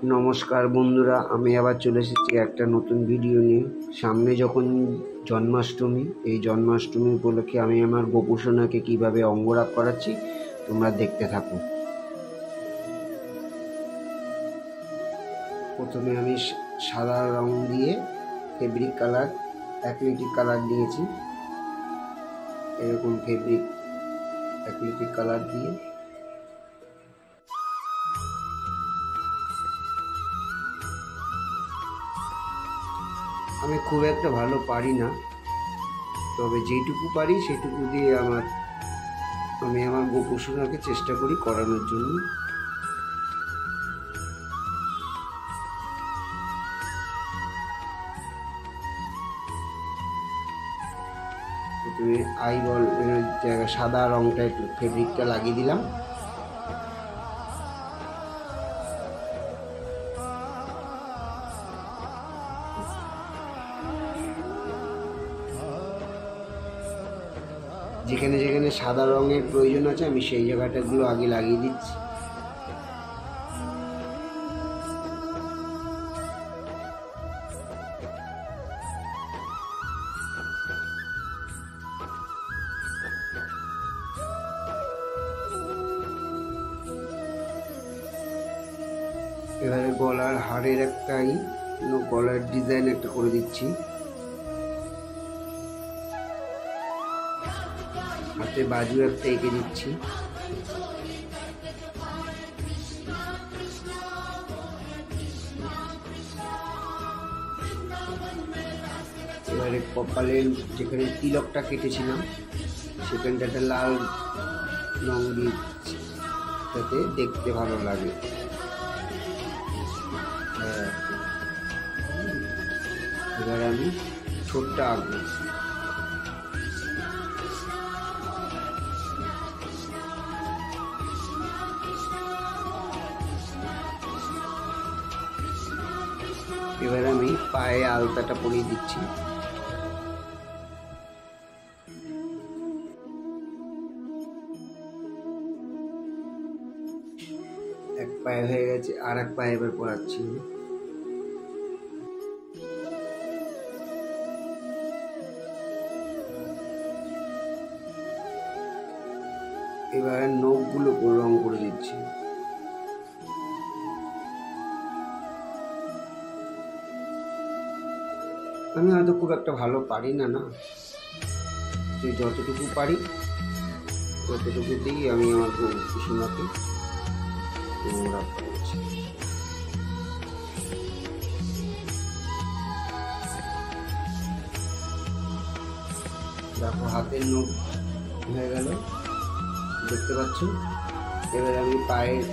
নমস্কার বন্ধুরা, আমি আবার চলে এসেছি একটা নতুন ভিডিও নিয়ে। সামনে যখন জন্মাষ্টমী, এই জন্মাষ্টমী উপলক্ষে আমি আমার গোপুসোনাকে কিভাবে অঙ্গরাগ করাচ্ছি তোমরা দেখতে থাকো। প্রথমে আমি সাদা রং দিয়ে ফেব্রিক কালার, অ্যাক্রিলিক কালার দিয়েছি। এরকম ফেব্রিক অ্যাক্রিলিক কালার দিয়ে আমি খুব একটা ভালো পারি না, তবে যেটুকু পারি সেটুকু দিয়ে আমি আমার গোপুসোনাকে চেষ্টা করি করানোর জন্য। প্রথমে আইবল জায়গা সাদা রংটা একটু ফেব্রিকটা লাগিয়ে দিলাম। যেখানে যেখানে সাদা রঙের প্রয়োজন আছে আমি সেই জায়গাটাগুলো আগে লাগিয়ে দিচ্ছি। এবারে গলার হারের গলার ডিজাইন একটা করে দিচ্ছি। হাতে বাজু একটা এঁকে দিচ্ছি। এবারে কপালের যেখানে তিলকটা কেটেছিলাম সেখানটাতে লাল রং দিচ্ছি, যাতে দেখতে ভালো লাগে। এবার আমি ঠোঁটটা আঁকবো। এবার আমি পায়ে আলতাটা পরিয়ে দিচ্ছি। এক পায়ে হয়ে গেছে, আর এক পায়ে এবার পরাচ্ছি। এবার নখগুলো রং করে দিচ্ছি। আমি হয়তো খুব একটা ভালো পারি না, যতটুকু পারি ততটুকুতেই আমি আমার গোপুসোনাকে অঙ্গরাগ করাচ্ছি। দেখো হাতের নখ হয়ে গেল, দেখতে পাচ্ছ। এবার আমি পায়ের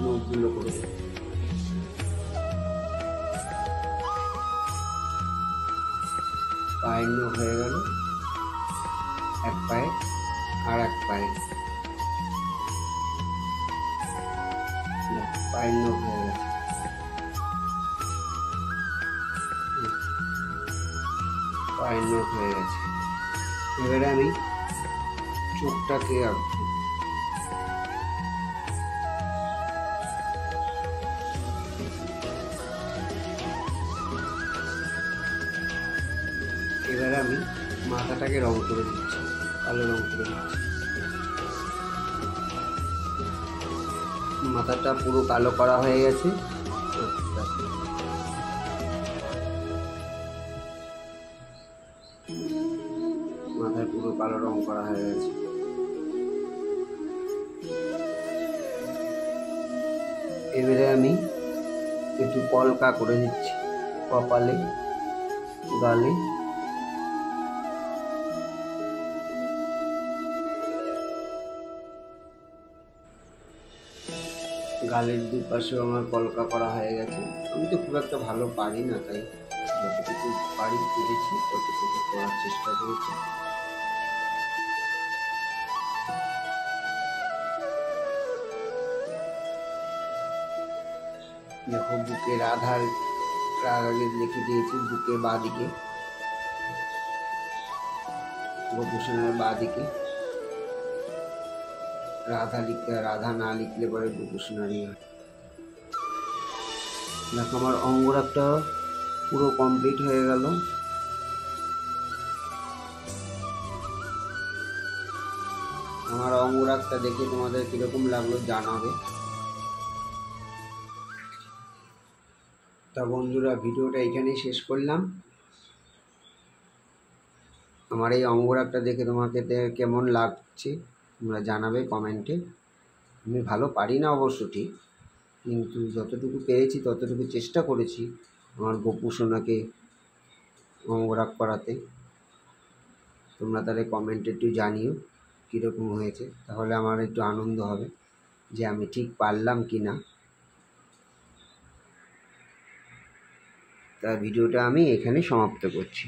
নখগুলো করে দেব। পায়ের নখ হয়ে গেল, এক পায়ে আর এক পায়ে পায়ের নখ হয়ে গেছে। পায়ের নখ হয়ে গেছে। এবারে আমি চোখটাকে আঁকবো। এবারে আমি মাথাটাকে রং করে দিচ্ছি, কালো রং করে দিচ্ছি। মাথাটা পুরো কালো করা হয়ে গেছে। মাথায় পুরো কালো রং করা হয়ে গেছে। এবারে আমি একটু কলকা করে দিচ্ছি কপালে, গালে। গালের দুপাশেও আমার কলকা করা হয়ে গেছে। আমি তো খুব একটা ভালো পারি না, তাই যতটুকু পারি করেছি, ততটুকু করার চেষ্টা করেছি। দেখো বুকে রাধার লিখে দিয়েছি, বুকে বাঁ দিকে, গোপুসোনার বাঁ দিকে রাধা লিখতে, রাধা না লিখলে পরে গোপুসোনারই হয়। দেখো আমার অঙ্গরাগটা পুরো কমপ্লিট হয়ে গেল। আমার অঙ্গরাগটা দেখে তোমাদের কীরকম লাগলো জানাবে। তা বন্ধুরা, ভিডিওটা এখানেই শেষ করলাম। আমার এই অঙ্গরাগটা দেখে তোমাকে কেমন লাগছে তোমরা জানাবে কমেন্টে। আমি ভালো পারি না অবশ্য ঠিক, কিন্তু যতটুকু পেরেছি ততটুকু চেষ্টা করেছি আমার গপু সোনাকে অঙ্গরাগ করাতে। তোমরা তাহলে কমেন্টে একটু জানিও কীরকম হয়েছে, তাহলে আমার একটু আনন্দ হবে যে আমি ঠিক পারলাম কি না। তা ভিডিওটা আমি এখানে সমাপ্ত করছি।